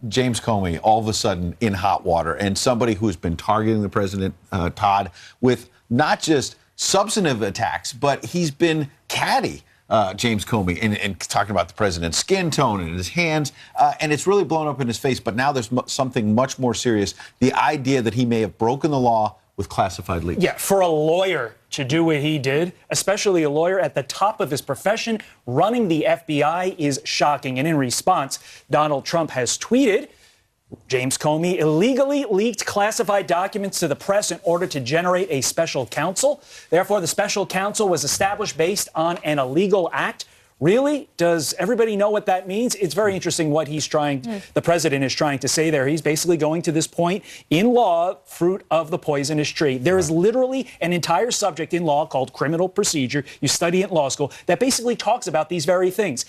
James Comey all of a sudden in hot water, and somebody who's been targeting the president, Todd, with not just substantive attacks, but he's been catty. James Comey, and talking about the president's skin tone and his hands, and it's really blown up in his face. But now there's something much more serious, the idea that he may have broken the law with classified leaks. Yeah, for a lawyer to do what he did, especially a lawyer at the top of his profession, running the FBI, is shocking. And in response, Donald Trump has tweeted, James Comey illegally leaked classified documents to the press in order to generate a special counsel. Therefore, the special counsel was established based on an illegal act. Really? Does everybody know what that means? It's very interesting what the president is trying to say there. He's basically going to this point in law, fruit of the poisonous tree. There is literally an entire subject in law called criminal procedure. You study it in law school that basically talks about these very things.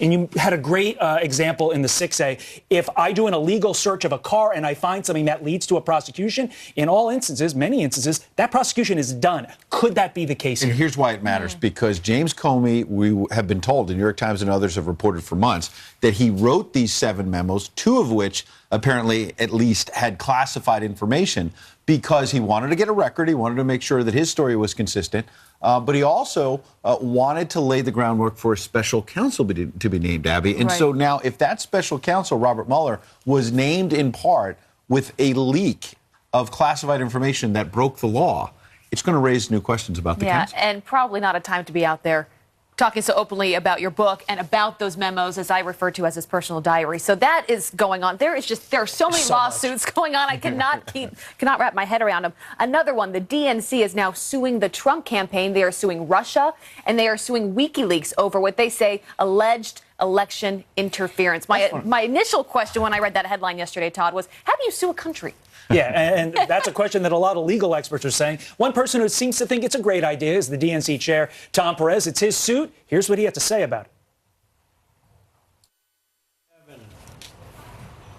And you had a great example in the 6A. If I do an illegal search of a car and I find something that leads to a prosecution, in all instances, many instances, that prosecution is done. Could that be the case here? And here's why it matters, because James Comey, we have been told, the New York Times and others have reported for months, that he wrote these 7 memos, 2 of which apparently at least had classified information, because he wanted to get a record. He wanted to make sure that his story was consistent. But he also wanted to lay the groundwork for a special counsel to be named, Abby. And so now, if that special counsel, Robert Mueller, was named in part with a leak of classified information that broke the law, it's going to raise new questions about the counsel. Yeah, and probably not a time to be out there talking so openly about your book and about those memos, as I refer to as his personal diary. So that is going on. There are so many lawsuits going on. I cannot wrap my head around them. Another one, the DNC is now suing the Trump campaign. They are suing Russia, and they are suing WikiLeaks over what they say alleged election interference. My initial question when I read that headline yesterday, Todd, was, how do you sue a country? Yeah, and that's a question that a lot of legal experts are saying. One person who seems to think it's a great idea is the DNC chair, Tom Perez. It's his suit. Here's what he had to say about it.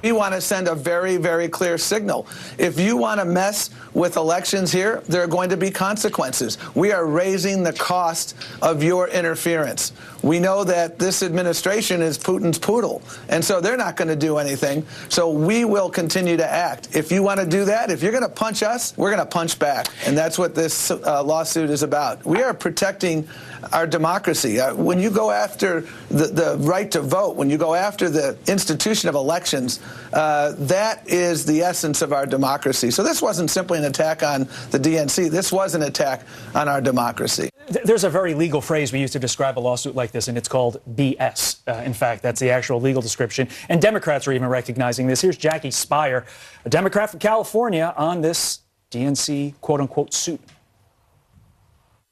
We want to send a very, very clear signal. If you want to mess with elections here, there are going to be consequences. We are raising the cost of your interference. We know that this administration is Putin's poodle, and so they're not going to do anything. So we will continue to act. If you want to do that, if you're going to punch us, we're going to punch back. And that's what this lawsuit is about. We are protecting our democracy. When you go after the right to vote, when you go after the institution of elections, that is the essence of our democracy. So this wasn't simply an attack on the DNC. This was an attack on our democracy. There's a very legal phrase we use to describe a lawsuit like this, and it's called BS. In fact, that's the actual legal description. And Democrats are even recognizing this. Here's Jackie Spire, a Democrat from California, on this DNC quote-unquote suit.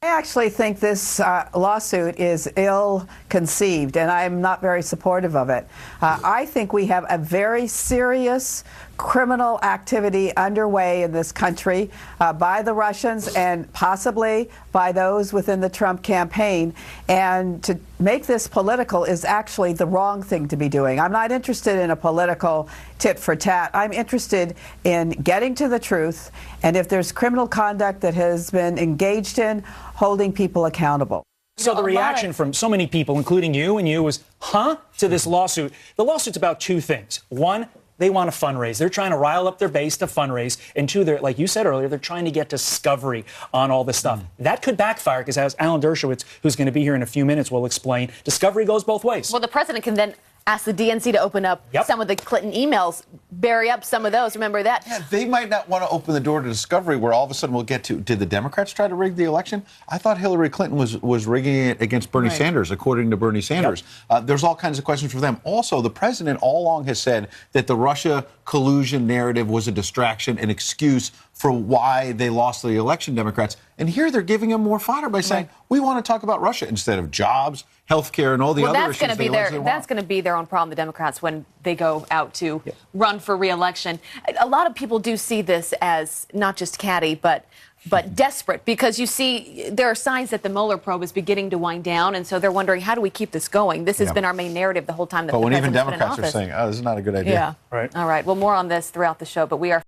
I actually think this lawsuit is ill-conceived, and I'm not very supportive of it. I think we have a very serious criminal activity underway in this country by the Russians and possibly by those within the Trump campaign. And to make this political is actually the wrong thing to be doing. I'm not interested in a political tit for tat. I'm interested in getting to the truth, and if there's criminal conduct that has been engaged in, holding people accountable. So the reaction from so many people, including you was, to this lawsuit. The lawsuit's about 2 things. 1, they want to fundraise. They're trying to rile up their base to fundraise. And 2, they're, like you said earlier, they're trying to get discovery on all this stuff. That could backfire, because as Alan Dershowitz, who's going to be here in a few minutes, will explain, discovery goes both ways. Well, the president can then ask the DNC to open up some of the Clinton emails, bury up some of those. Remember that? Yeah, they might not want to open the door to discovery where all of a sudden we'll get to, did the Democrats try to rig the election? I thought Hillary Clinton was rigging it against Bernie Sanders, according to Bernie Sanders. There's all kinds of questions for them. Also, the president all along has said that the Russia collusion narrative was a distraction, an excuse for why they lost the election, Democrats. And here they're giving him more fodder by saying, we want to talk about Russia instead of jobs, health care, and all the other issues. That's going to be their own problem, the Democrats, when they go out to run for re-election. A lot of people do see this as not just catty, but desperate, because you see there are signs that the Mueller probe is beginning to wind down, and so they're wondering, how do we keep this going? This has been our main narrative the whole time that the president's been in office. But when even Democrats are saying, oh, this is not a good idea. Yeah. Right. All right. Well, more on this throughout the show, but we are